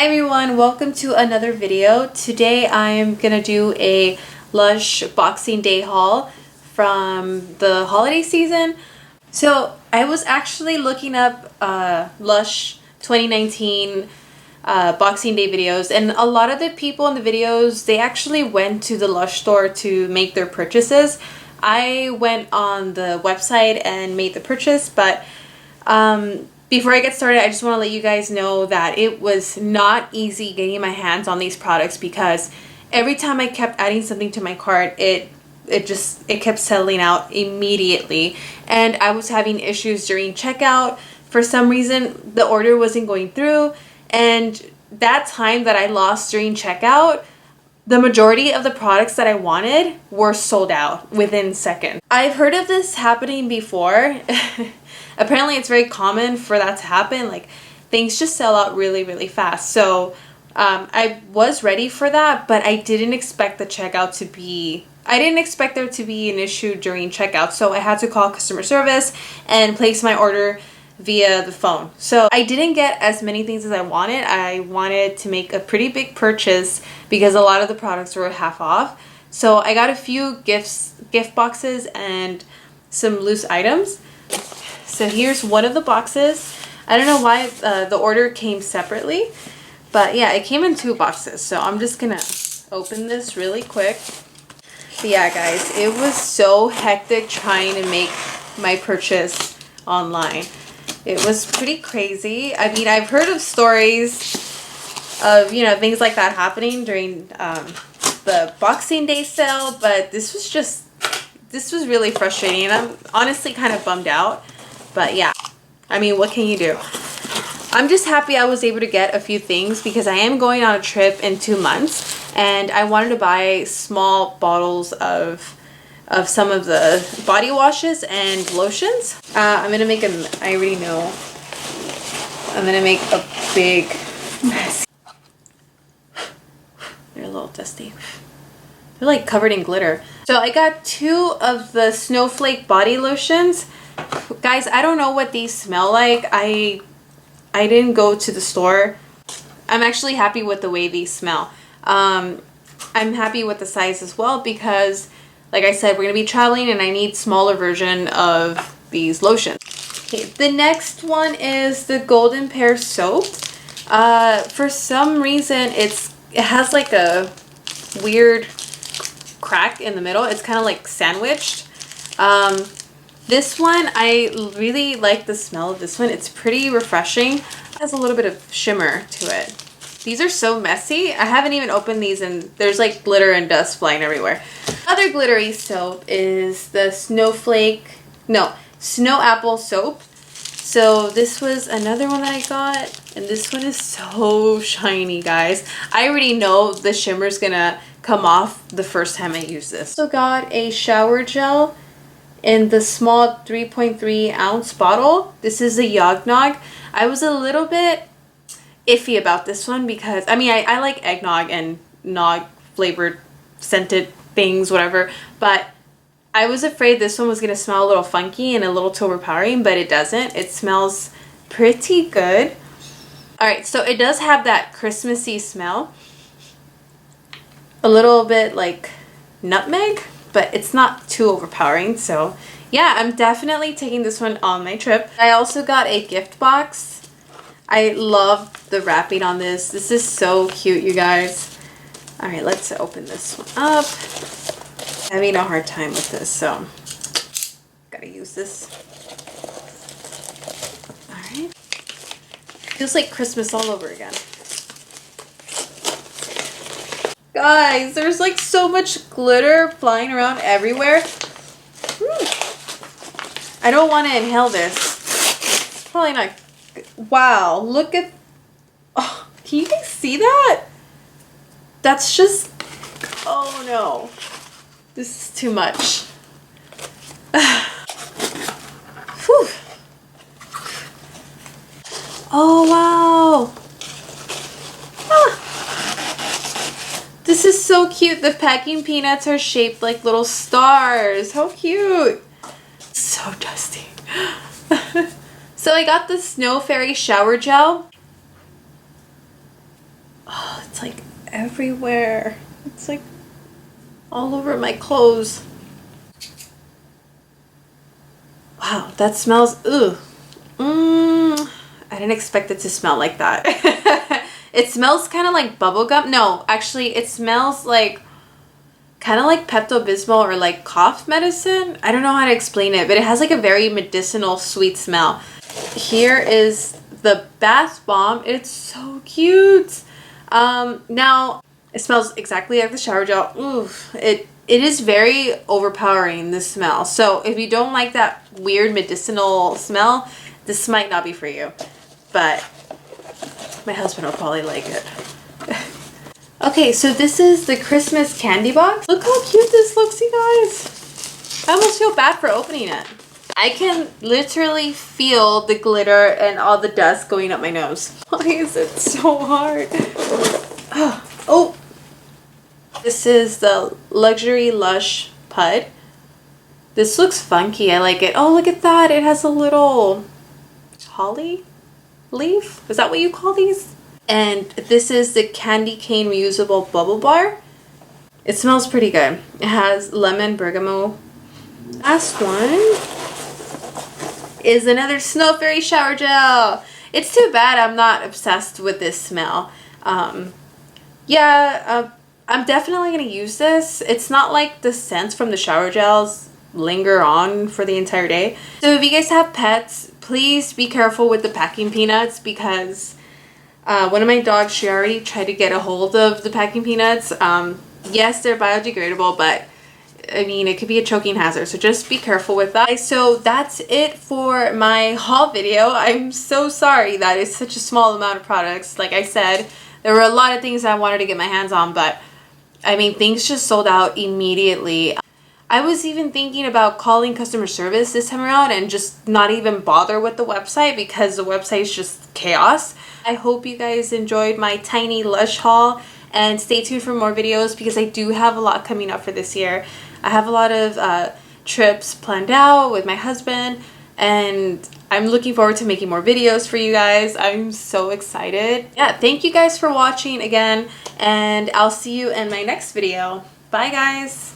Hi everyone, welcome to another video. Today I am gonna do a Lush Boxing Day haul from the holiday season. So I was actually looking up Lush 2019 Boxing Day videos, and a lot of the people in the videos, they actually went to the Lush store to make their purchases. I went on the website and made the purchase, but before I get started, I just want to let you guys know that it was not easy getting my hands on these products because every time I kept adding something to my cart, it kept settling out immediately, and I was having issues during checkout. For some reason, the order wasn't going through, and that time that I lost during checkout, the majority of the products that I wanted were sold out within seconds. I've heard of this happening before. Apparently it's very common for that to happen. Like, things just sell out really fast. So I was ready for that, but I didn't expect the checkout to be, I didn't expect there to be an issue during checkout. So I had to call customer service and place my order via the phone. So I didn't get as many things as I wanted. I wanted to make a pretty big purchase because a lot of the products were half off. So I got a few gift boxes and some loose items. So here's one of the boxes. I don't know why the order came separately, but yeah, it came in 2 boxes. So I'm just gonna open this really quick. But yeah, guys, it was so hectic trying to make my purchase online. It was pretty crazy. I mean, I've heard of stories of, you know, things like that happening during the Boxing Day sale, but this was really frustrating, and I'm honestly kind of bummed out. But yeah, I mean, what can you do? I'm just happy I was able to get a few things because I am going on a trip in 2 months, and I wanted to buy small bottles of some of the body washes and lotions. I'm gonna make I already know. I'm gonna make a big mess. They're a little dusty. They're like covered in glitter. So I got 2 of the snowflake body lotions. Guys, I don't know what these smell like. I didn't go to the store. I'm actually happy with the way these smell. I'm happy with the size as well because, like I said, we're going to be traveling and I need smaller version of these lotions. Okay, the next one is the Golden Pear soap. For some reason, it has like a weird crack in the middle. It's kind of like sandwiched. This one, I really like the smell of this one. It's pretty refreshing. It has a little bit of shimmer to it. These are so messy. I haven't even opened these and there's like glitter and dust flying everywhere. Other glittery soap is the Snow Apple soap. So this was another one that I got, and this one is so shiny, guys. I already know the shimmer's gonna come off the first time I use this. Also got a shower gel in the small 3.3 ounce bottle. This is a Yognog. I was a little bit iffy about this one because, I mean, I like eggnog and nog flavored scented things, whatever, but I was afraid this one was gonna smell a little funky and a little too overpowering, but it doesn't. It smells pretty good. All right, so it does have that Christmassy smell. A little bit like nutmeg, but it's not too overpowering. So yeah, I'm definitely taking this one on my trip. I also got a gift box. I love the wrapping on this. This is so cute, you guys. All right, let's open this one up. I'm having a hard time with this, so gotta use this. All right. Feels like Christmas all over again. Guys, there's like so much glitter flying around everywhere. I don't want to inhale this. It's probably not. Wow, look at. Oh, can you guys see that? That's just. Oh no. This is too much. Whew. Oh wow. Ah. This is so cute. The packing peanuts are shaped like little stars. How cute. So dusty. So I got the Snow Fairy shower gel. like everywhere. It's like all over my clothes. Wow, that smells, ugh. I didn't expect it to smell like that. It smells kind of like bubblegum. No, actually it smells like kind of like Pepto-Bismol or like cough medicine. I don't know how to explain it, but it has like a very medicinal sweet smell. Here is the bath bomb. It's so cute. Now it smells exactly like the shower gel. Oof, it is very overpowering, this smell. So if you don't like that weird medicinal smell, this might not be for you. But my husband will probably like it. Okay, so this is the Christmas candy box. Look how cute this looks, you guys. I almost feel bad for opening it. I can literally feel the glitter and all the dust going up my nose. Why is it so hard? Oh, this is the Luxury Lush Pud. This looks funky. I like it. Oh, look at that. It has a little holly leaf. Is that what you call these? And this is the Candy Cane reusable bubble bar. It smells pretty good. It has lemon bergamot. Last one is another Snow Fairy shower gel. It's too bad I'm not obsessed with this smell. I'm definitely gonna use this. It's not like the scents from the shower gels linger on for the entire day. So if you guys have pets, please be careful with the packing peanuts, because one of my dogs, she already tried to get a hold of the packing peanuts. Yes, they're biodegradable, but I mean, it could be a choking hazard, so just be careful with that. So that's it for my haul video. I'm so sorry that it's such a small amount of products. Like I said, there were a lot of things I wanted to get my hands on, but I mean, things just sold out immediately. I was even thinking about calling customer service this time around and just not even bother with the website, because the website is just chaos. I hope you guys enjoyed my tiny Lush haul, and stay tuned for more videos because I do have a lot coming up for this year. I have a lot of trips planned out with my husband, and I'm looking forward to making more videos for you guys. I'm so excited. Yeah, thank you guys for watching again, and I'll see you in my next video. Bye guys.